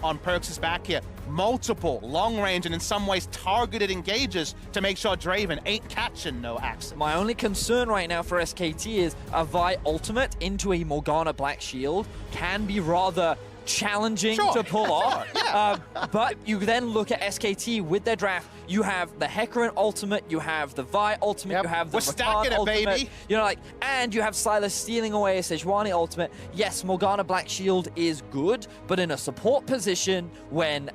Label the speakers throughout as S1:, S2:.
S1: on Perks' back here. Multiple long-range and in some ways targeted engages to make sure Draven ain't catching no access.
S2: My only concern right now for SKT is a Vi ultimate into a Morgana Black Shield can be rather challenging to pull off. But you then look at SKT with their draft. You have the Hecarim ultimate, you have the Vi ultimate, you have the Rakan ultimate. Baby. You know, like, and you have Sylas stealing away a Sejuani ultimate. Yes, Morgana Black Shield is good, but in a support position when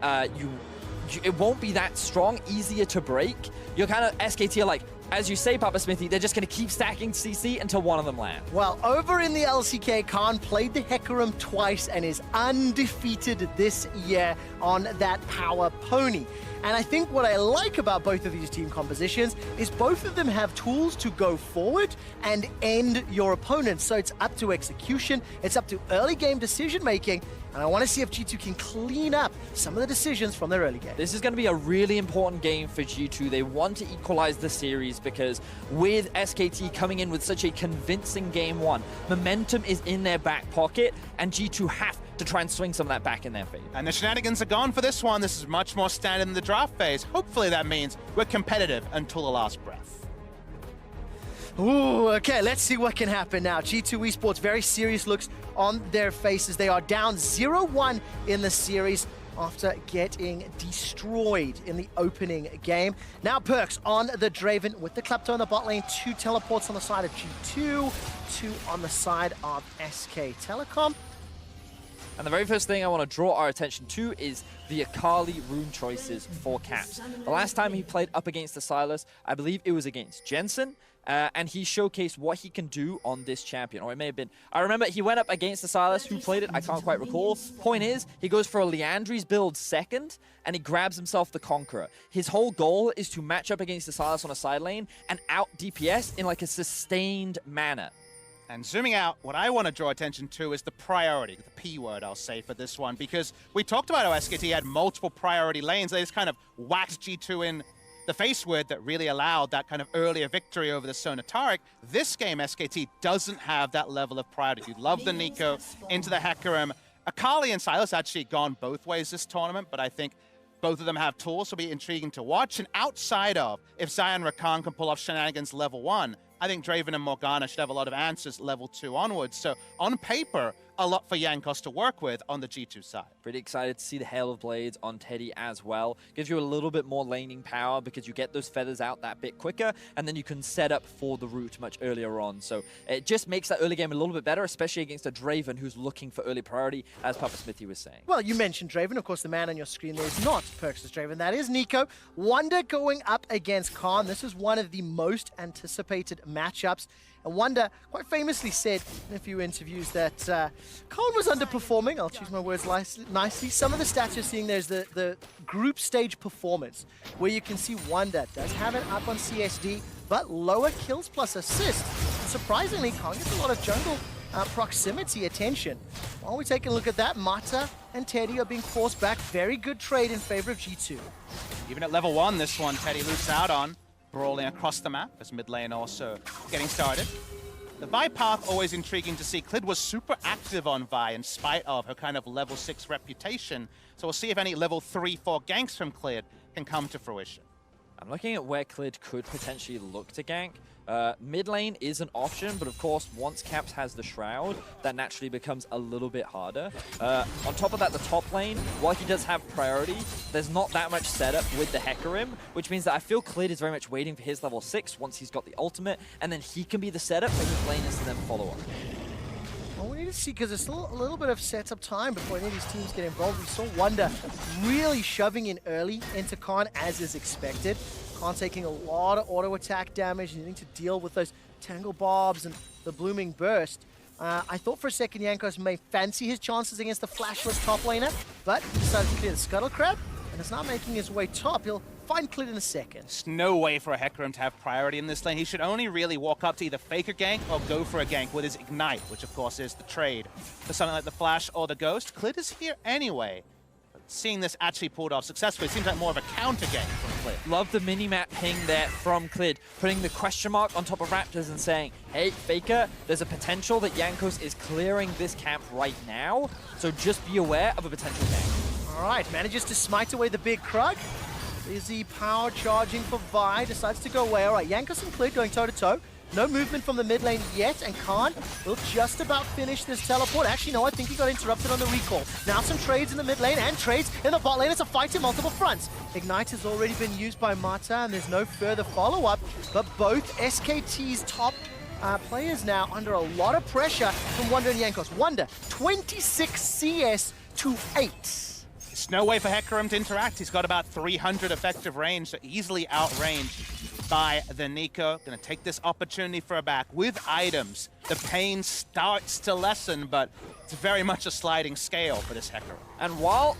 S2: it won't be that strong, easier to break. You're kind of SKT are like, as you say, Papa Smithy, they're just going to keep stacking CC until one of them lands.
S3: Well, over in the LCK, Khan played the Hecarim twice and is undefeated this year on that power pony. And I think what I like about both of these team compositions is both of them have tools to go forward and end your opponents. So it's up to execution, it's up to early game decision making, and I want to see if G2 can clean up some of the decisions from their early game.
S2: This is going to be a really important game for G2. They want to equalize the series because with SKT coming in with such a convincing game one, momentum is in their back pocket, and G2 have to try and swing some of that back in their favor.
S1: And the shenanigans are gone for this one. This is much more standard in the draft phase. Hopefully that means we're competitive until the last breath.
S3: Ooh, okay, let's see what can happen now. G2 Esports, very serious looks on their faces. They are down 0-1 in the series after getting destroyed in the opening game. Now Perks on the Draven with the Klepto in the bot lane, 2 teleports on the side of G2, 2 on the side of SK Telecom.
S2: And the very first thing I want to draw our attention to is the Akali rune choices for Caps. The last time he played up against the Sylas, I believe it was against Jensen, and he showcased what he can do on this champion. Or it may have been, I remember he went up against the Sylas. Who played it? I can't quite recall. Point is, he goes for a Liandry's build second, and he grabs himself the Conqueror. His whole goal is to match up against the Sylas on a side lane and out DPS in like a sustained manner.
S1: And zooming out, what I want to draw attention to is the priority, the P word I'll say for this one, because we talked about how SKT had multiple priority lanes. They just kind of whacked G2 in the face with that really allowed that kind of earlier victory over the Sona Taric. This game, SKT doesn't have that level of priority. You love the Nico into the Hecarim. Akali and Sylas actually gone both ways this tournament, but I think both of them have tools, so it'll be intriguing to watch. And outside of, if Zion Rakan can pull off shenanigans level 1, I think Draven and Morgana should have a lot of answers level 2 onwards. So on paper, a lot for Jankos to work with on the G2 side.
S2: Pretty excited to see the Hail of Blades on Teddy as well. Gives you a little bit more laning power because you get those feathers out that bit quicker, and then you can set up for the root much earlier on. So it just makes that early game a little bit better, especially against a Draven who's looking for early priority, as Papa Smithy was saying.
S3: Well, you mentioned Draven. Of course, the man on your screen there is not Perks' Draven. That is Nico. Wonder going up against Khan. This is one of the most anticipated matchups. And Wonder quite famously said in a few interviews that Khan was underperforming. I'll choose my words nicely. Some of the stats you're seeing there is the group stage performance, where you can see Wonder does have it up on CSD, but lower kills plus assists. And surprisingly, Khan gets a lot of jungle proximity attention. While we take a look at that, Mata and Teddy are being forced back. Very good trade in favor of G2.
S1: Even at level 1, this one Teddy loops out on. Brawling across the map as mid lane also getting started. The Vi path always intriguing to see. Clid was super active on Vi in spite of her kind of level 6 reputation. So we'll see if any level 3-4 ganks from Clid can come to fruition.
S2: I'm looking at where Clid could potentially look to gank. Mid lane is an option, but of course, once Caps has the Shroud, that naturally becomes a little bit harder. On top of that, the top lane, while he does have priority, there's not that much setup with the Hecarim, which means that I feel Clid is very much waiting for his level 6 once he's got the ultimate, and then he can be the setup for his laners to then follow up.
S3: Well, we need to see, because there's still a little bit of setup time before any of these teams get involved. We saw Wonder really shoving in early into Khan, as is expected. Khan taking a lot of auto attack damage, needing to deal with those Tangle Bobs and the Blooming Burst. I thought for a second Jankos may fancy his chances against the flashless top laner, but he decided to clear the Scuttle Crab, and is not making his way top. He'll find Clid in a second.
S1: There's no way for a Hecarim to have priority in this lane. He should only really walk up to either fake a gank or go for a gank with his Ignite, which of course is the trade for something like the Flash or the Ghost. Clid is here anyway. Seeing this actually pulled off successfully, it seems like more of a counter game from Clid.
S2: Love the mini-map ping there from Clid, putting the question mark on top of Raptors and saying, hey, Faker, there's a potential that Jankos is clearing this camp right now, so just be aware of a potential gank.
S3: All right, manages to smite away the big Krug. Busy power charging for Vi, decides to go away. All right, Jankos and Clid going toe-to-toe. No movement from the mid lane yet, and Khan will just about finish this teleport. Actually, no, I think he got interrupted on the recall. Now some trades in the mid lane and trades in the bot lane. It's a fight in multiple fronts. Ignite has already been used by Mata, and there's no further follow-up, but both SKT's top players now under a lot of pressure from Wunder and Jankos. Wunder, 26 CS to 8.
S1: There's no way for Hecarim to interact. He's got about 300 effective range, so easily outranged by the Nico. Gonna take this opportunity for a back with items. The pain starts to lessen, but it's very much a sliding scale for this Hecarim.
S2: And while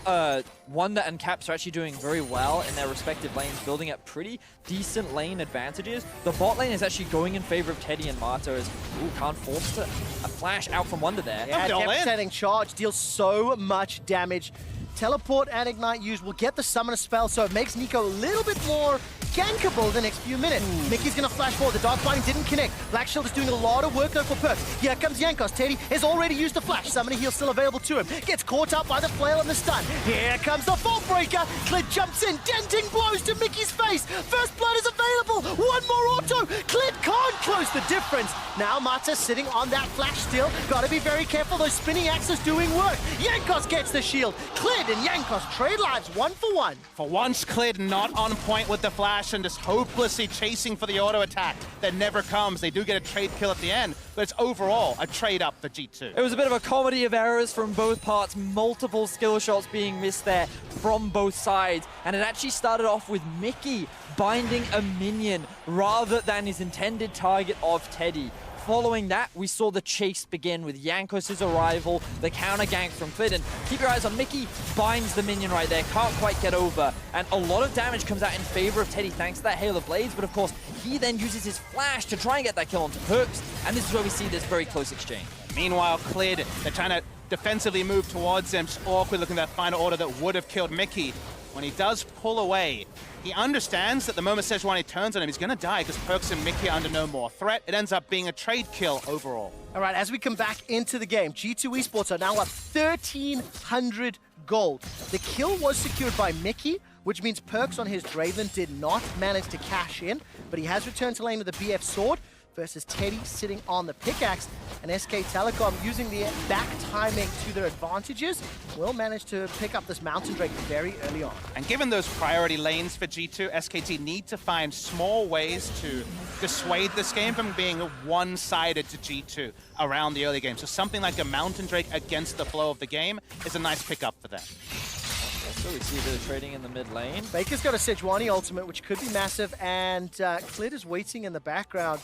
S2: Wunder and Caps are actually doing very well in their respective lanes, building up pretty decent lane advantages, the bot lane is actually going in favor of Teddy and Mata as Khan forced a flash out from Wunder there.
S3: Yeah, devastating charge deals so much damage. Teleport and Ignite use will get the Summoner spell, so it makes Nico a little bit more gankable the next few minutes. Mickey's gonna flash forward. The Dark Binding didn't connect. Black Shield is doing a lot of work though for Perks. Here comes Jankos. Teddy has already used the flash. Summoner heal still available to him. Gets caught up by the flail and the stun. Here comes the Vault Breaker. Clid jumps in, denting blows to Mickey's face. First blood is available. One more auto. Clid can't close the difference. Now Mata sitting on that flash still. Gotta be very careful. Those spinning axes doing work. Jankos gets the shield. Clid and Jankos trade lives 1-for-1.
S1: For once, Clid not on point with the flash and just hopelessly chasing for the auto attack that never comes. They do get a trade kill at the end, but it's overall a trade up for G2.
S2: It was a bit of a comedy of errors from both parts, multiple skill shots being missed there from both sides, and it actually started off with Mickey binding a minion rather than his intended target of Teddy. Following that, we saw the chase begin with Jankos' arrival, the counter gank from Clid, and keep your eyes on Mickey, binds the minion right there, can't quite get over, and a lot of damage comes out in favor of Teddy thanks to that Hail of Blades, but of course, he then uses his flash to try and get that kill onto Perks, and this is where we see this very close exchange.
S1: Meanwhile, Clid, they're trying to defensively move towards him, just awkward looking at that final order that would have killed Mickey. When he does pull away, he understands that the moment Sejuani turns on him, he's going to die because Perks and Mickey are under no more threat. It ends up being a trade kill overall.
S3: All right, as we come back into the game, G2 Esports are now up 1,300 gold. The kill was secured by Mickey, which means Perks on his Draven did not manage to cash in, but he has returned to lane with the BF sword versus Teddy sitting on the pickaxe, and SK Telecom using the back timing to their advantages will manage to pick up this Mountain Drake very early on.
S1: And given those priority lanes for G2, SKT need to find small ways to dissuade this game from being one-sided to G2 around the early game. So something like a Mountain Drake against the flow of the game is a nice pickup for them.
S2: So we see a bit of trading in the mid lane.
S3: Baker's got a Sejuani ultimate, which could be massive, and Clid is waiting in the background.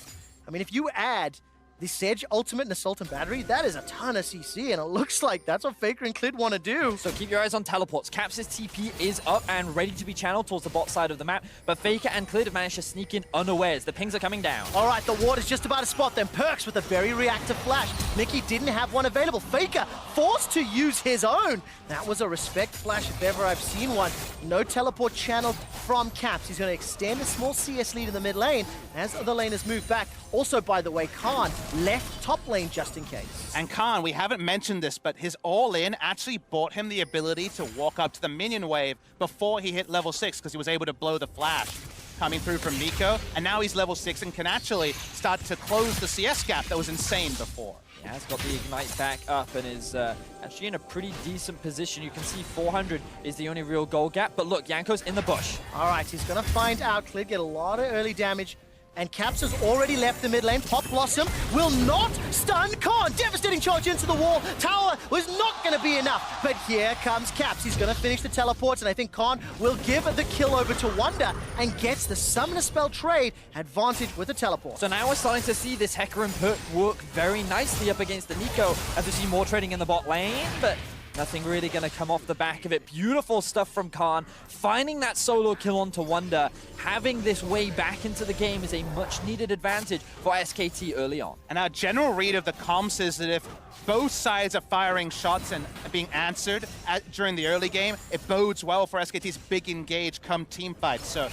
S3: I mean, if you add the Sedge ultimate and Assault and Battery, that is a ton of CC, and it looks like that's what Faker and Clid want to do.
S2: So keep your eyes on teleports. Caps' TP is up and ready to be channeled towards the bot side of the map, but Faker and Clid have managed to sneak in unawares. The pings are coming down.
S3: All right, the ward is just about to spot them. Perks with a very reactive flash. Mickey didn't have one available. Faker forced to use his own. That was a respect flash if ever I've seen one. No teleport channeled from Caps. He's going to extend a small CS lead in the mid lane as the laners move back. Also, by the way, Khan left top lane just in case.
S1: And Khan, we haven't mentioned this, but his all-in actually bought him the ability to walk up to the minion wave before he hit level 6 because he was able to blow the flash coming through from Nico, and now he's level 6 and can actually start to close the CS gap that was insane before.
S2: He has got the Ignite back up and is actually in a pretty decent position. You can see 400 is the only real goal gap, but look, Jankos in the bush.
S3: All right, he's going to find out. Clid get a lot of early damage, and Caps has already left the mid lane. Pop Blossom will not stun Khan. Devastating charge into the wall. Tower was not going to be enough, but here comes Caps. He's going to finish the teleports, and I think Khan will give the kill over to Wunder and gets the Summoner Spell trade advantage with the teleport.
S2: So now we're starting to see this Hecarim perk work very nicely up against the Nico as we see more trading in the bot lane, but nothing really going to come off the back of it. Beautiful stuff from Khan. Finding that solo kill onto Wunder, having this way back into the game is a much-needed advantage for SKT early on.
S1: And our general read of the comps is that if both sides are firing shots and being answered during the early game, it bodes well for SKT's big engage come team fight. So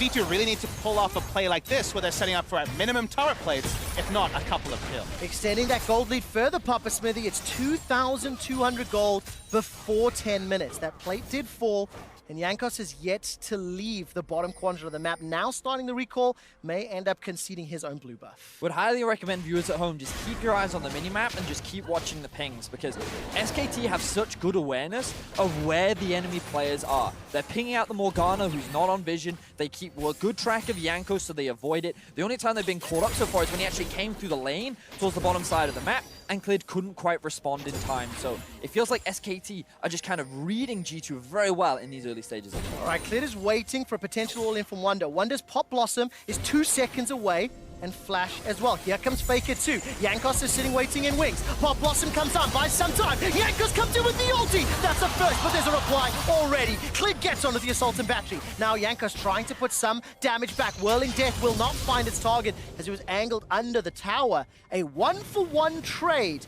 S1: G2 really need to pull off a play like this where they're setting up for at minimum turret plates, if not a couple of kills.
S3: Extending that gold lead further, Papa Smithy. It's 2,200 gold before 10 minutes. That plate did fall, and Jankos is yet to leave the bottom quadrant of the map. Now starting the recall, may end up conceding his own blue buff.
S2: Would highly recommend viewers at home just keep your eyes on the minimap and just keep watching the pings, because SKT have such good awareness of where the enemy players are. They're pinging out the Morgana, who's not on vision. They keep a good track of Jankos, so they avoid it. The only time they've been caught up so far is when he actually came through the lane towards the bottom side of the map, and Clid couldn't quite respond in time. So it feels like SKT are just kind of reading G2 very well in these early stages of the game.
S3: All right, Clid is waiting for a potential all-in from Wonder. Wonder's Pop Blossom is 2 seconds away, and Flash as well. Here comes Faker too. Jankos is sitting waiting in wings. Pop Blossom comes down, buys some time. Jankos comes in with the ulti. That's a first, but there's a reply already. Clid gets onto the Assault and Battery. Now Jankos trying to put some damage back. Whirling Death will not find its target as it was angled under the tower. A 1-for-1 trade.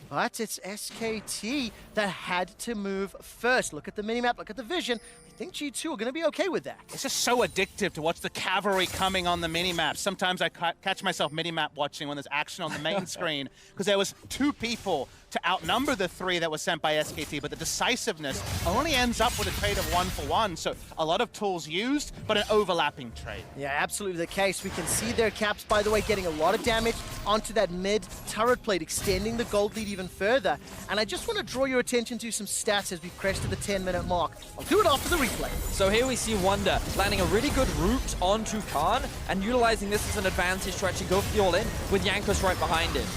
S3: But it's SKT that had to move first. Look at the minimap, look at the vision. I think G2 are going to be okay with that.
S1: It's just so addictive to watch the cavalry coming on the minimap. Sometimes I catch myself minimap watching when there's action on the main screen, because there was 2 people to outnumber the 3 that were sent by SKT, but the decisiveness only ends up with a trade of 1-for-1. So a lot of tools used, but an overlapping trade.
S3: Yeah, absolutely the case. We can see their caps, by the way, getting a lot of damage onto that mid turret plate, extending the gold lead even further. And I just want to draw your attention to some stats as we crest to the 10-minute mark. I'll do it after the replay.
S2: So here we see Wonder landing a really good route onto Khan and utilizing this as an advantage to actually go for the all-in with Jankos right behind him.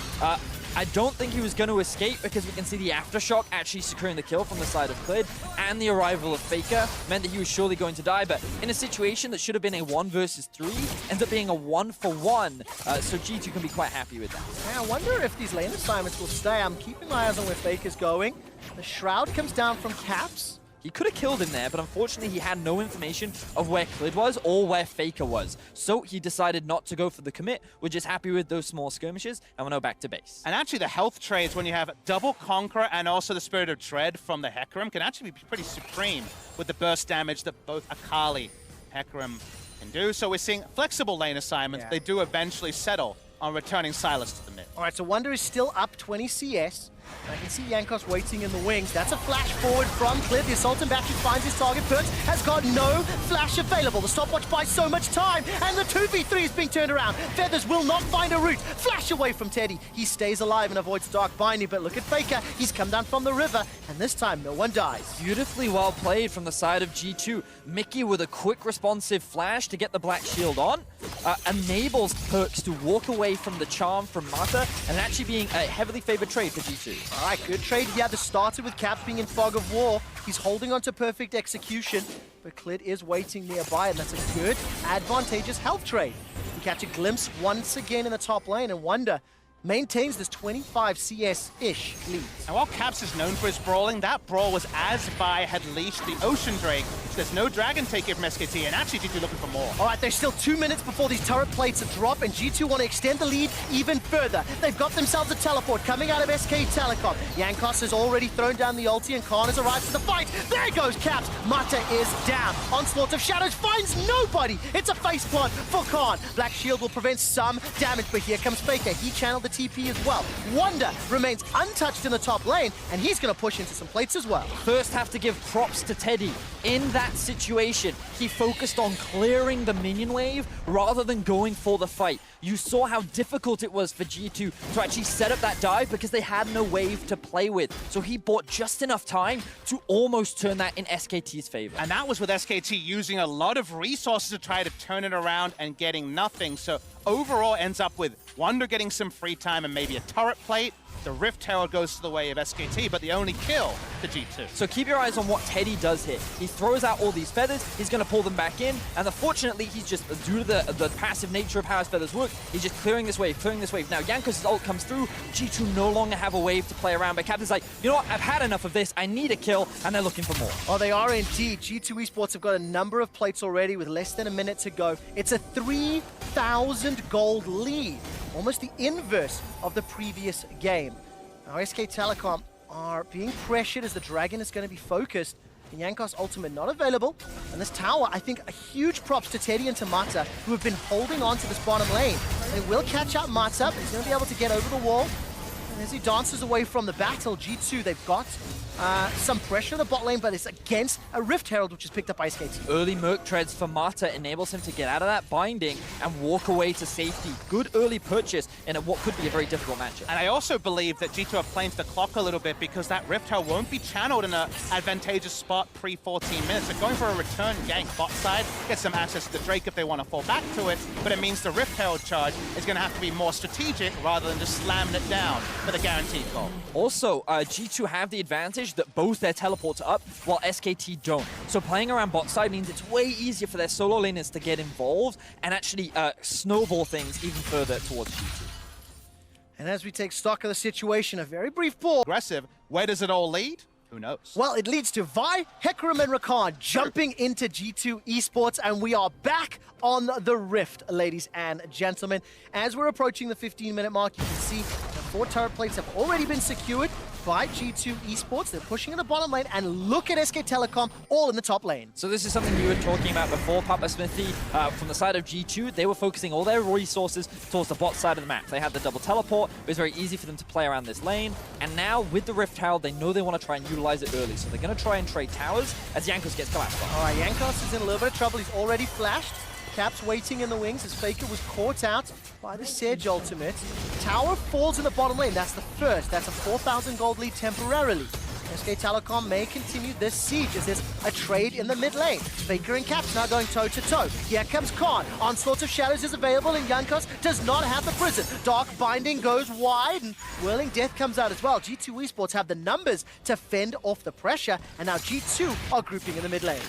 S2: I don't think he was going to escape, because we can see the Aftershock actually securing the kill from the side of Clid, and the arrival of Faker meant that he was surely going to die, but in a situation that should have been a 1 versus 3, ends up being a 1-for-1, so G2 can be quite happy with that.
S3: Yeah, I wonder if these lane assignments will stay. I'm keeping my eyes on where Faker's going. The Shroud comes down from Caps.
S2: He could have killed him there, but unfortunately he had no information of where Clid was or where Faker was. So he decided not to go for the commit. We're just happy with those small skirmishes, and we're now back to base.
S1: And actually the health trades, when you have double Conqueror and also the Spirit of Dread from the Hecarim, can actually be pretty supreme with the burst damage that both Akali and Hecarim can do. So we're seeing flexible lane assignments.
S3: Yeah.
S1: They do eventually settle on returning Silas to the mid.
S3: All right, so Wonder is still up 20 CS. I can see Jankos waiting in the wings. That's a flash forward from Clid. The Assault and Battery finds his target. Perks has got no flash available. The stopwatch buys so much time, and the 2v3 is being turned around. Feathers will not find a route. Flash away from Teddy. He stays alive and avoids Dark Binding, but look at Faker. He's come down from the river, and this time no one dies.
S2: Beautifully well played from the side of G2. Mickey with a quick responsive flash to get the Black Shield on, enables Perks to walk away from the charm from Mata, and actually being a heavily favored trade for G2.
S3: All right, good trade. Yeah, the starter with Caps being in Fog of War. He's holding on to perfect execution, but Clid is waiting nearby, and that's a good, advantageous health trade. We catch a glimpse once again in the top lane, and Wonder maintains this 25 CS-ish lead.
S1: And while Caps is known for his brawling, that brawl was as Vi had leashed the Ocean Drake. So there's no Dragon take here from SKT, and actually G2 looking for more.
S3: All right, there's still 2 minutes before these turret plates drop, and G2 want to extend the lead even further. They've got themselves a teleport coming out of SK Telecom. Jankos has already thrown down the ulti, and Khan has arrived to the fight. There goes Caps. Mata is down. Onslaught of Shadows finds nobody. It's a face plant for Khan. Black Shield will prevent some damage, but here comes Faker. He channeled the TP as well. Wonder remains untouched in the top lane, and he's going to push into some plates as well.
S2: First, have to give props to Teddy. In that situation, he focused on clearing the minion wave rather than going for the fight. You saw how difficult it was for G2 to actually set up that dive because they had no wave to play with. So he bought just enough time to almost turn that in SKT's favor.
S1: And that was with SKT using a lot of resources to try to turn it around and getting nothing. So overall ends up with Wonder getting some free time and maybe a turret plate. The Rift Herald goes to the way of SKT, but the only kill to G2.
S2: So keep your eyes on what Teddy does here. He throws out all these feathers, he's going to pull them back in, and fortunately, he's just, due to the passive nature of how his feathers work, he's just clearing this wave, clearing this wave. Now, Jankos' ult comes through, G2 no longer have a wave to play around, but Captain's like, you know what, I've had enough of this, I need a kill, and they're looking for more.
S3: Oh, they are indeed. G2 Esports have got a number of plates already with less than a minute to go. It's a 3,000 gold lead, almost the inverse of the previous game. Now, SK Telecom are being pressured as the Dragon is going to be focused. The Yankos ultimate not available. And this tower, I think a huge props to Teddy and to Mata, who have been holding on to this bottom lane. They will catch up Mata. He's going to be able to get over the wall. And as he dances away from the battle, G2, they've got some pressure in the bot lane, but it's against a Rift Herald, which is picked up by SKT.
S2: Early Merc treads for Mata enables him to get out of that binding and walk away to safety. Good early purchase in what could be a very difficult matchup.
S1: And I also believe that G2 are playing to the clock a little bit because that Rift Herald won't be channeled in an advantageous spot pre-14 minutes. They're going for a return gank bot side, get some access to the Drake if they want to fall back to it, but it means the Rift Herald charge is going to have to be more strategic rather than just slamming it down for the guaranteed goal.
S2: Also, G2 have the advantage that both their teleports are up while SKT don't. So playing around bot side means it's way easier for their solo laners to get involved and actually snowball things even further towards G2.
S3: And as we take stock of the situation, a very brief pause.
S1: Aggressive. Where does it all lead? Who knows?
S3: Well, it leads to Vi, Hecarim, and Rakan jumping into G2 Esports, and we are back on the Rift, ladies and gentlemen. As we're approaching the 15-minute mark, you can see the 4 turret plates have already been secured by G2 Esports. They're pushing in the bottom lane, and look at SK Telecom all in the top lane.
S2: So this is something you were talking about before, Papa Smithy. From the side of G2, they were focusing all their resources towards the bot side of the map. They had the double teleport. It was very easy for them to play around this lane. And now with the Rift Herald, they know they want to try and utilize it early. So they're going to try and trade towers as Jankos gets collapsed on.
S3: All right, Jankos is in a little bit of trouble. He's already flashed. Caps waiting in the wings as Faker was caught out by the Sedge ultimate. Tower falls in the bottom lane. That's the first. That's a 4,000 gold lead temporarily. SK Telecom may continue this siege as there's a trade in the mid lane. Faker and Caps now going toe-to-toe. Here comes Khan. Onslaught of Shadows is available, and Jankos does not have the prison. Dark Binding goes wide, and Whirling Death comes out as well. G2 Esports have the numbers to fend off the pressure, and now G2 are grouping in the mid lane.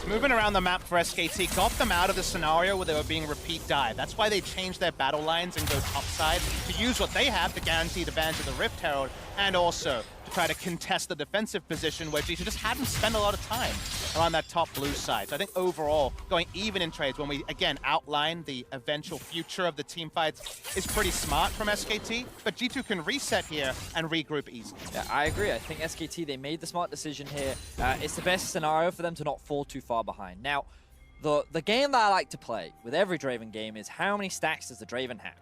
S1: Moving around the map for SKT got them out of the scenario where they were being repeat dive. That's why they changed their battle lines and go topside to use what they have, the guaranteed advantage of the Rift Herald, and also to try to contest the defensive position where G2 just hadn't spent a lot of time around that top blue side. So I think overall, going even in trades when we, again, outline the eventual future of the team fights is pretty smart from SKT, but G2 can reset here and regroup easily.
S2: Yeah, I agree. I think SKT, they made the smart decision here. It's the best scenario for them to not fall too far behind. Now, the game that I like to play with every Draven game is how many stacks does the Draven have?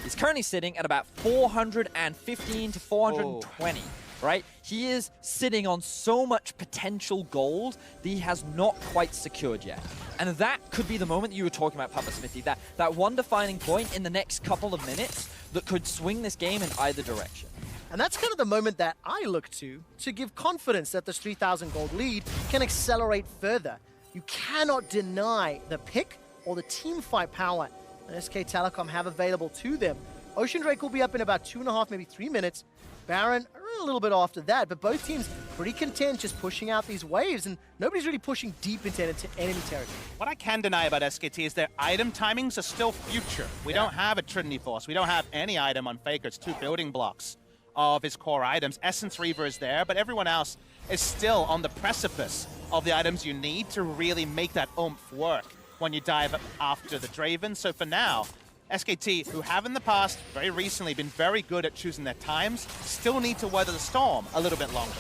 S2: He's currently sitting at about 415 to 420. Oh. Right? He is sitting on so much potential gold that he has not quite secured yet. And that could be the moment that you were talking about, Papa Smithy, that one defining point in the next couple of minutes that could swing this game in either direction.
S3: And that's kind of the moment that I look to give confidence that this 3,000 gold lead can accelerate further. You cannot deny the pick or the team fight power that SK Telecom have available to them. Ocean Drake will be up in about 2.5, maybe 3 minutes. Baron a little bit after that, but both teams pretty content just pushing out these waves, and nobody's really pushing deep into enemy territory.
S1: What I can deny about SKT is their item timings are still future. We don't have a Trinity Force. We don't have any item on Faker. It's 2 building blocks of his core items. Essence Reaver is there, but everyone else is still on the precipice of the items you need to really make that oomph work when you dive after the Draven. So for now, SKT, who have in the past, very recently, been very good at choosing their times, still need to weather the storm a little bit longer.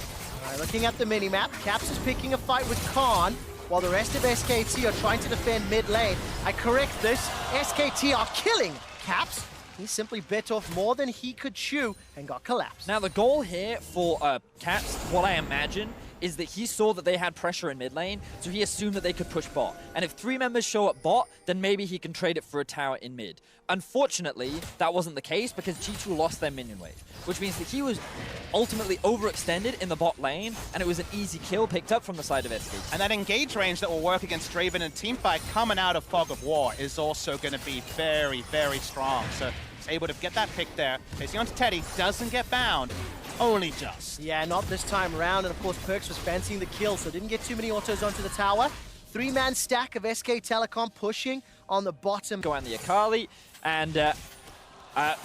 S3: All right, looking at the minimap, Caps is picking a fight with Khan, while the rest of SKT are trying to defend mid lane. I correct this, SKT are killing Caps. He simply bit off more than he could chew and got collapsed.
S2: Now the goal here for Caps, what I imagine, is that he saw that they had pressure in mid lane, so he assumed that they could push bot. And if 3 members show up bot, then maybe he can trade it for a tower in mid. Unfortunately, that wasn't the case because G2 lost their minion wave, which means that he was ultimately overextended in the bot lane, and it was an easy kill picked up from the side of SKT.
S1: And that engage range that will work against Draven and teamfight coming out of Fog of War is also going to be very, very strong. So he's able to get that pick there. Facing onto Teddy, doesn't get bound. Only just.
S3: Yeah, not this time around, and of course Perkz was fancying the kill, so didn't get too many autos onto the tower. 3-man stack of SK Telecom pushing on the bottom.
S2: Go on the Akali, and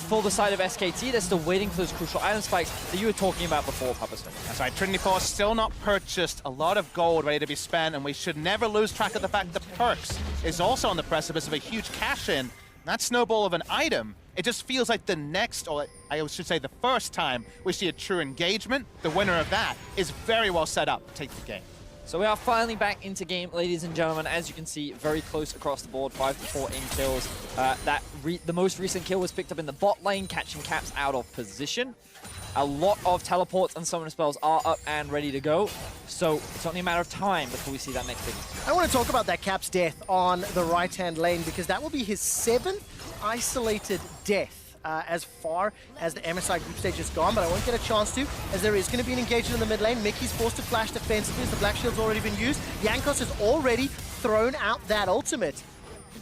S2: for the side of SKT, they're still waiting for those crucial item spikes that you were talking about before, Papa Smith.
S1: That's right, Trinity Force still not purchased, a lot of gold ready to be spent, and we should never lose track of the fact that Perkz is also on the precipice of a huge cash-in. That snowball of an item, it just feels like the next, or I should say the first time we see a true engagement. The winner of that is very well set up to take the game.
S2: So we are finally back into game, ladies and gentlemen. As you can see, very close across the board, 5-4 in kills. The most recent kill was picked up in the bot lane, catching Caps out of position. A lot of teleports and summon spells are up and ready to go. So it's only a matter of time before we see that next thing.
S3: I want to talk about that Caps death on the right-hand lane because that will be his 7th isolated death. As far as the MSI group stage is gone, but I won't get a chance to, as there is going to be an engagement in the mid lane. Mickey's forced to flash defensively as the Black Shield's already been used. Jankos has already thrown out that ultimate.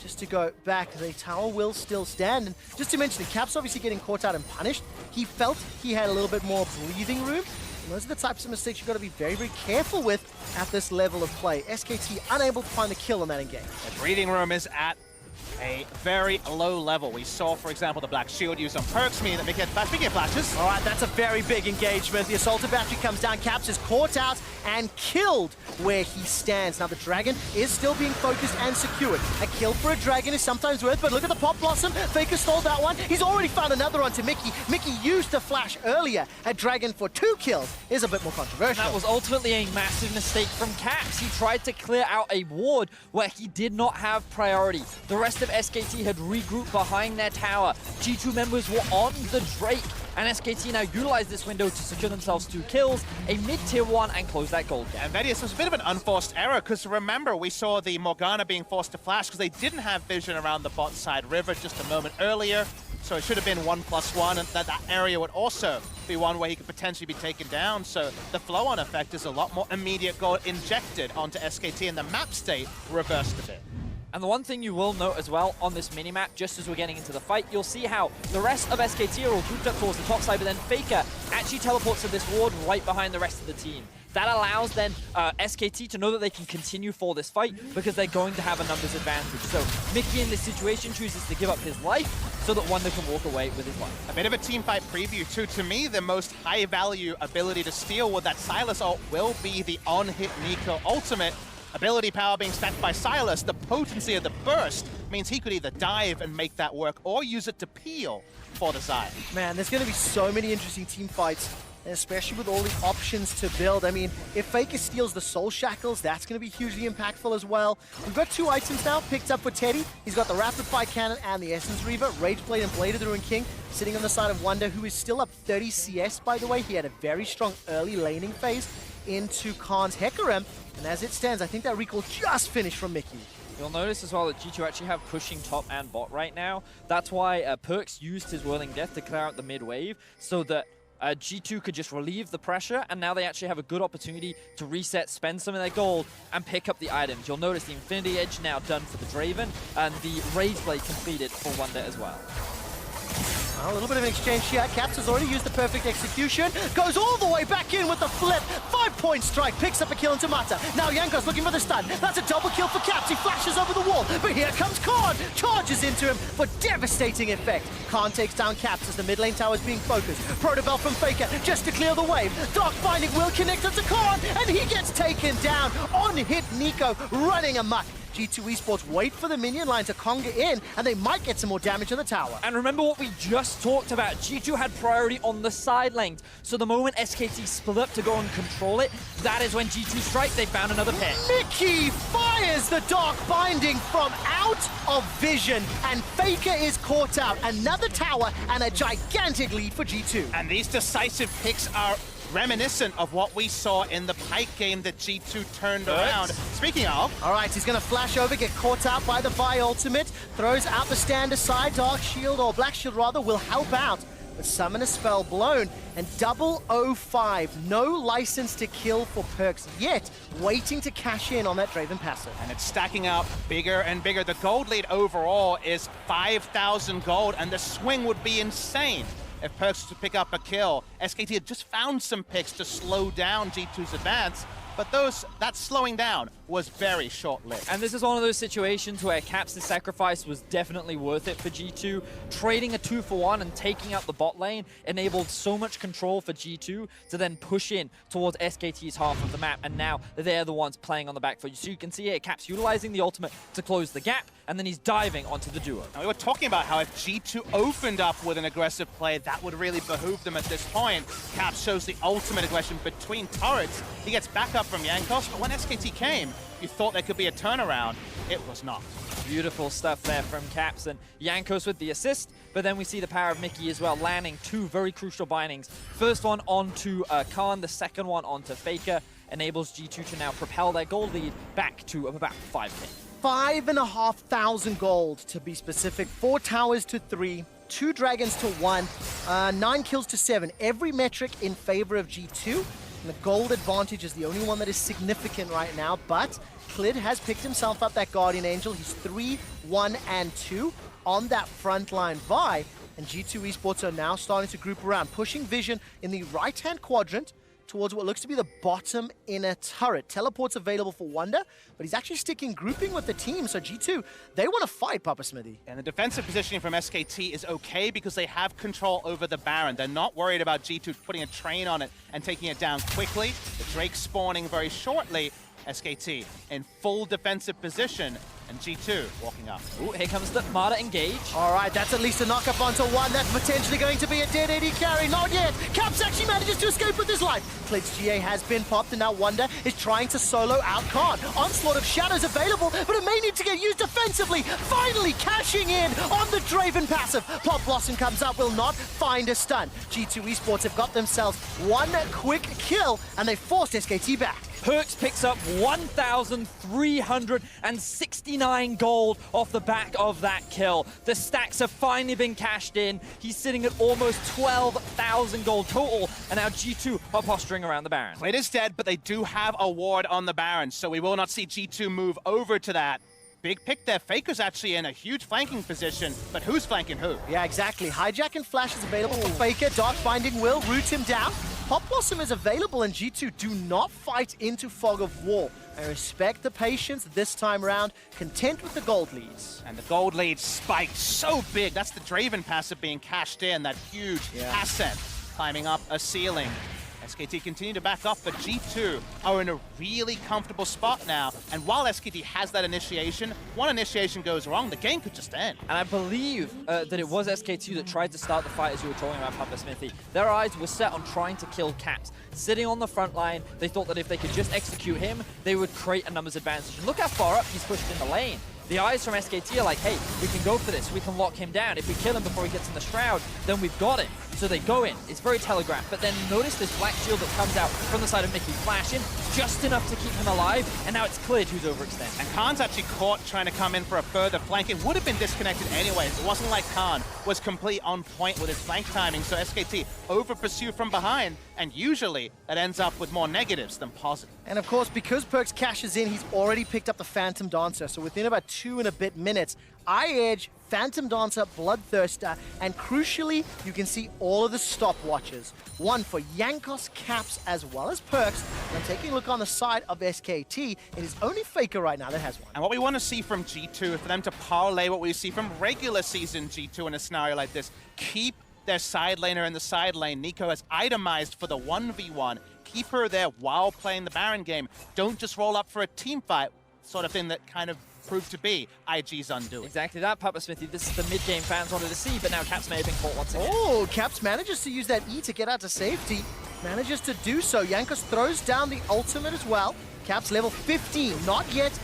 S3: Just to go back, the tower will still stand. And just to mention, the Caps obviously getting caught out and punished. He felt he had a little bit more breathing room. And those are the types of mistakes you've got to be very, very careful with at this level of play. SKT unable to find the kill on that engage.
S1: The breathing room is at a very low level. We saw, for example, the Black Shield used on perks, meaning that Mickey had flashes.
S3: All right, that's a very big engagement. The Assaulted Battery comes down. Caps is caught out and killed where he stands. Now, the Dragon is still being focused and secured. A kill for a Dragon is sometimes worth, but look at the Pop Blossom. Faker stole that one. He's already found another onto Mickey. Mickey used the flash earlier. A Dragon for 2 kills is a bit more controversial.
S2: That was ultimately a massive mistake from Caps. He tried to clear out a ward where he did not have priority. The rest of SKT had regrouped behind their tower. G2 members were on the Drake, and SKT now utilized this window to secure themselves 2 kills, a mid-tier 1, and close that gold gap.
S1: And Vedius was a bit of an unforced error, because remember, we saw the Morgana being forced to flash because they didn't have vision around the bot side river just a moment earlier, so it should have been 1+1, and that area would also be one where he could potentially be taken down, so the flow-on effect is a lot more immediate gold injected onto SKT, and the map state reversed a bit.
S2: And the one thing you will note as well on this minimap, just as we're getting into the fight, you'll see how the rest of SKT are all grouped up towards the top side, but then Faker actually teleports to this ward right behind the rest of the team. That allows then SKT to know that they can continue for this fight because they're going to have a numbers advantage. So Mickey in this situation chooses to give up his life so that Wonder can walk away with his life.
S1: A bit of a teamfight preview too. To me, the most high-value ability to steal with that Sylas ult will be the on-hit Nico ultimate. Ability power being stacked by Sylas, the potency of the burst means he could either dive and make that work or use it to peel for the side.
S3: Man, there's going to be so many interesting team fights, especially with all the options to build. I mean, if Faker steals the Soul Shackles, that's going to be hugely impactful as well. We've got 2 items now picked up for Teddy. He's got the Rapid Fire Cannon and the Essence Reaver. Rage Blade and Blade of the Ruined King sitting on the side of Wonder, who is still up 30 CS, by the way. He had a very strong early laning phase into Khan's Hecarim. And as it stands, I think that recall just finished from Mickey.
S2: You'll notice as well that G2 actually have pushing top and bot right now. That's why Perks used his Whirling Death to clear out the mid wave so that G2 could just relieve the pressure, and now they actually have a good opportunity to reset, spend some of their gold, and pick up the items. You'll notice the Infinity Edge now done for the Draven, and the Rage Blade completed for Wonder as well.
S3: A little bit of an exchange here. Caps has already used the perfect execution. Goes all the way back in with the flip. 5-point strike. Picks up a kill into Mata. Now Jankos looking for the stun. That's a double kill for Caps. He flashes over the wall. But here comes Khan. Charges into him for devastating effect. Khan takes down Caps as the mid lane tower is being focused. Protobell from Faker just to clear the wave. Dark Binding will connect it to Khan. And he gets taken down. On hit Nico running amok. G2 Esports wait for the minion line to conga in, and they might get some more damage on the tower.
S2: And remember what we just talked about. G2 had priority on the side lanes. So the moment SKT split up to go and control it, that is when G2 strike, they found another pit.
S3: Mickey fires the Dark Binding from out of vision, and Faker is caught out. Another tower and a gigantic lead for G2.
S1: And these decisive picks are reminiscent of what we saw in the Pike game that G2 turned around. Speaking of...
S3: All right, he's going to flash over, get caught out by the Vi ultimate, throws out the stand aside. Dark Shield, or Black Shield rather, will help out. But Summoner Spell blown, and 005, no license to kill for Perks yet, waiting to cash in on that Draven passive.
S1: And it's stacking up bigger and bigger. The gold lead overall is 5,000 gold, and the swing would be insane if Perks was to pick up a kill. SKT had just found some picks to slow down G2's advance, but that slowing down was very short-lived.
S2: And this is one of those situations where Caps' sacrifice was definitely worth it for G2. Trading a 2-for-1 and taking out the bot lane enabled so much control for G2 to then push in towards SKT's half of the map, and now they're the ones playing on the back foot. So you can see here, Caps utilizing the ultimate to close the gap, and then he's diving onto the duo.
S1: Now, we were talking about how if G2 opened up with an aggressive play, that would really behoove them at this point. Caps shows the ultimate aggression between turrets. He gets back up from Jankos, but when SKT came, you thought there could be a turnaround. It was not.
S2: Beautiful stuff there from Caps, and Jankos with the assist, but then we see the power of Mickey as well, landing two very crucial bindings. First one onto Khan, the second one onto Faker, enables G2 to now propel their gold lead back to about 5K.
S3: 5,500 gold to be specific. 4 towers to 3, 2 dragons to 1, 9 kills to 7. Every metric in favor of G2. And the gold advantage is the only one that is significant right now, but Klid has picked himself up that Guardian Angel. He's 3, 1, and 2 on that frontline Vi, and G2 Esports are now starting to group around, pushing Vision in the right-hand quadrant towards what looks to be the bottom inner turret. Teleport's available for Wonder, but he's actually sticking grouping with the team, so G2, they want to fight Papa Smithy.
S1: And the defensive positioning from SKT is okay because they have control over the Baron. They're not worried about G2 putting a train on it and taking it down quickly. The Drake spawning very shortly. SKT in full defensive position, and G2 walking up.
S2: Ooh, here comes the Marta engage.
S3: All right, that's at least a knock-up onto 1. That's potentially going to be a dead AD carry. Not yet. Caps actually manages to escape with his life. Klid's GA has been popped, and now Wonder is trying to solo out Khan. Onslaught of Shadows available, but it may need to get used defensively. Finally cashing in on the Draven passive. Pop Blossom comes up, will not find a stun. G2 Esports have got themselves one quick kill, and they forced SKT back.
S2: Perks picks up 1,369 gold off the back of that kill. The stacks have finally been cashed in. He's sitting at almost 12,000 gold total, and now G2 are posturing around the Baron.
S1: Klid is dead, but they do have a ward on the Baron, so we will not see G2 move over to that. Big pick there. Faker's actually in a huge flanking position, but who's flanking who?
S3: Yeah, exactly. Hijack and Flash is available for Faker. Dark Binding will root him down. Pop Blossom is available, and G2 do not fight into Fog of War. I respect the patience this time round, content with the gold leads.
S1: And the gold lead spiked so big. That's the Draven passive being cashed in, that huge ascent climbing up a ceiling. SKT continue to back up, but G2 are in a really comfortable spot now. And while SKT has that initiation, one initiation goes wrong, the game could just end.
S2: And I believe that it was SK2 that tried to start the fight as you were talking about, Papa Smithy. Their eyes were set on trying to kill Caps. Sitting on the front line, they thought that if they could just execute him, they would create a numbers advantage. And look how far up he's pushed in the lane. The eyes from SKT are like, hey, we can go for this. We can lock him down. If we kill him before he gets in the Shroud, then we've got him. So they go in. It's very telegraphed. But then notice this black shield that comes out from the side of Mickey. Flash in, just enough to keep him alive. And now it's Klid who's overextended.
S1: And Khan's actually caught trying to come in for a further flank. It would have been disconnected anyway. It wasn't like Khan was complete on point with his flank timing. So SKT over-pursue from behind. And usually that ends up with more negatives than positive.
S3: And of course, because Perks cashes in, he's already picked up the Phantom Dancer. So within about 2 and a bit minutes, Edge, Phantom Dancer, Bloodthirster, and crucially, you can see all of the stopwatches. One for Jankos, Caps, as well as Perks. And I'm taking a look on the side of SKT. It is only Faker right now that has one.
S1: And what we want to see from G2 is for them to parlay what we see from regular season G2 in a scenario like this. Keep their side laner in the side lane. Nico has itemized for the 1v1. Keep her there while playing the Baron game. Don't just roll up for a team fight, sort of thing that kind of proved to be IG's undoing.
S2: Exactly that, Papa Smithy. This is the mid-game fans wanted to see, but now Caps may have been caught once again.
S3: Oh, Caps manages to use that E to get out to safety. Manages to do so. Jankos throws down the ultimate as well. Caps level 15, not yet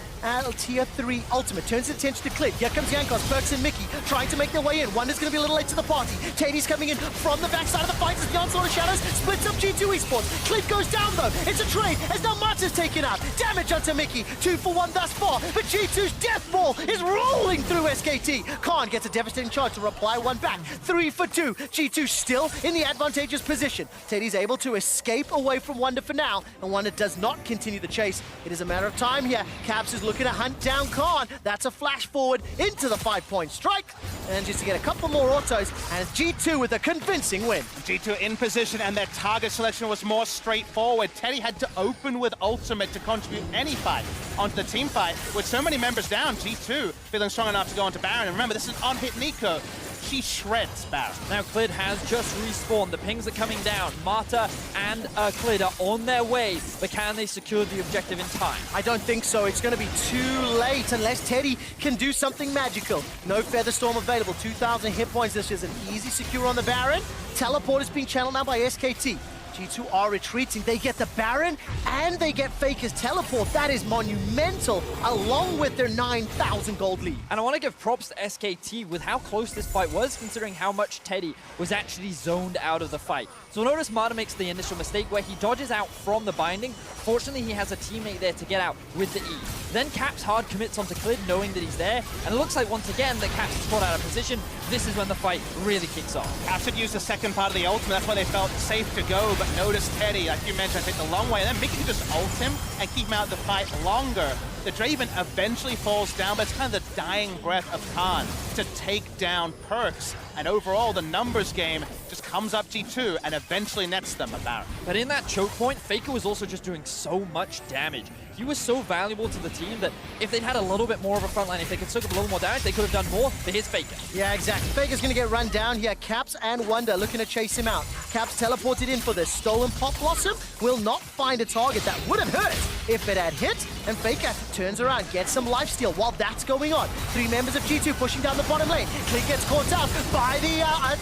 S3: tier 3 ultimate. Turns his attention to Klid. Here comes Jankos, Perks and Mickey trying to make their way in. Wonder's going to be a little late to the party. Tady's coming in from the backside of the fight as the Onslaught of Shadows splits up G2 Esports. Klid goes down though. It's a trade as now Marta's taken out. Damage onto Mickey. 2 for 1 thus far. But G2's death ball is rolling through SKT. Khan gets a devastating charge to reply one back. 3 for 2. G2 still in the advantageous position. Tady's able to escape away from Wonder for now, and Wonder does not continue the chase. It is a matter of time here. Caps is looking to hunt down Khan. That's a flash forward into the 5-point strike. and just to get a couple more autos, and G2 with a convincing win.
S1: G2 in position, and their target selection was more straightforward. Teddy had to open with ultimate to contribute any fight onto the team fight. With so many members down, G2 feeling strong enough to go onto Baron. And remember, this is on-hit Nico. She shreds Baron.
S2: Now Clid has just respawned. The pings are coming down. Marta and Clid are on their way, but can they secure the objective in time?
S3: I don't think so. It's going to be too late unless Teddy can do something magical. No Featherstorm available. 2,000 hit points. This is an easy secure on the Baron. Teleport is being channeled now by SKT. G2 are retreating. They get the Baron and they get Faker's teleport. That is monumental, along with their 9,000 gold lead.
S2: And I want to give props to SKT with how close this fight was, considering how much Teddy was actually zoned out of the fight. So notice Marta makes the initial mistake where he dodges out from the binding. Fortunately, he has a teammate there to get out with the E. Then Caps hard commits onto Clid, knowing that he's there. And it looks like once again that Caps is caught out of position. This is when the fight really kicks off.
S1: Caps had used the second part of the ultimate. That's why they felt safe to go. But notice Teddy, like you mentioned, take the long way. And then Mickey can just ult him and keep him out of the fight longer. The Draven eventually falls down, but it's kind of the dying breath of Khan to take down Perks. And overall, the numbers game just comes up G2 and eventually nets them a Baron.
S2: But in that choke point, Faker was also just doing so much damage. He was so valuable to the team that if they'd had a little bit more of a front line, if they could soak up a little more damage, they could have done more. But here's Faker.
S3: Yeah, exactly. Faker's going to get run down here. Caps and Wonder looking to chase him out. Caps teleported in for this. Stolen Pop Blossom will not find a target. That would have hurt if it had hit. And Faker turns around, gets some lifesteal while that's going on. 3 members of G2 pushing down the bottom lane. Clid gets caught out by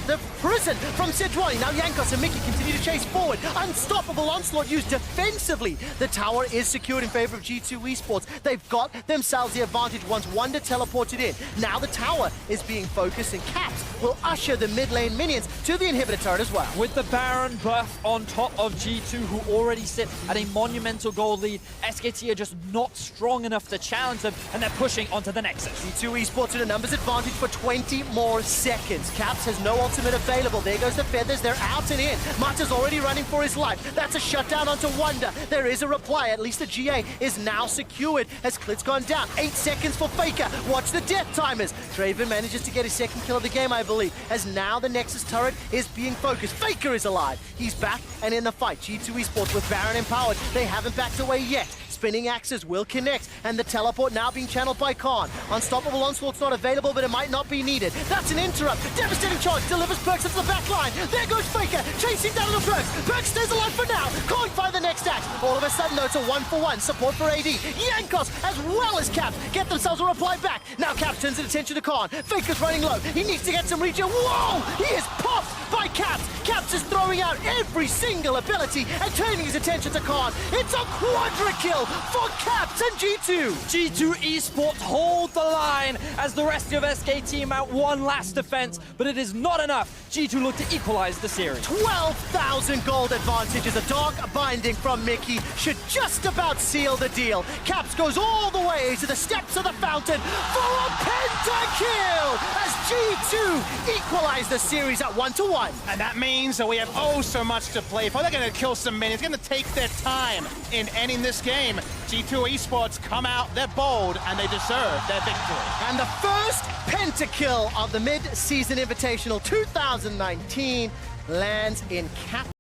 S3: the prison from Sidroni. Now Jankos and Mickey continue to chase forward. Unstoppable onslaught used defensively. The tower is secured in favor of G2 Esports. They've got themselves the advantage once Wonder teleported in. Now the tower is being focused, and Caps will usher the mid lane minions to the inhibitor turret as well.
S2: With the Baron buff on top of G2, who already sit at a monumental gold lead, SKT are just not strong enough to challenge them, and they're pushing onto the Nexus.
S3: G2 Esports with a numbers advantage for 20 more seconds. Caps has no ultimate available. There goes the Feathers. They're out and in. Marta's already running for his life. That's a shutdown onto Wonder. There is a reply. At least the GA is now secured as Clid's gone down. 8 seconds for Faker. Watch the death timers. Draven manages to get his second kill of the game, I believe, as now the Nexus turret is being focused. Faker is alive. He's back and in the fight. G2 Esports with Baron empowered. They haven't backed away yet. Spinning axes will connect, and the teleport now being channeled by Khan. Unstoppable onslaught's not available, but it might not be needed. That's an interrupt. Devastating charge delivers Perks into the back line. There goes Faker, chasing down the Perks. Perks stays alive for now. Can't find the next axe. All of a sudden, though, it's a 1-for-1 support for AD. Jankos, as well as Caps, get themselves a reply back. Now Caps turns his attention to Khan. Faker's running low. He needs to get some regen. Whoa! He is popped by Caps. Caps is throwing out every single ability and turning his attention to Khan. It's a quadra kill for Caps and G2.
S2: G2 Esports hold the line as the rest of SKT mount one last defense, but it is not enough. G2 look to equalize the series.
S3: 12,000 gold advantage as a dark binding from Mickey should just about seal the deal. Caps goes all the way to the steps of the fountain for a pentakill as G2 equalize the series at 1-1.
S1: And that means that we have oh so much to play for. They're going to kill some minions, going to take their time in ending this game. G2 Esports come out, they're bold, and they deserve their victory.
S3: And the first pentakill of the mid-season Invitational 2019 lands in Cap.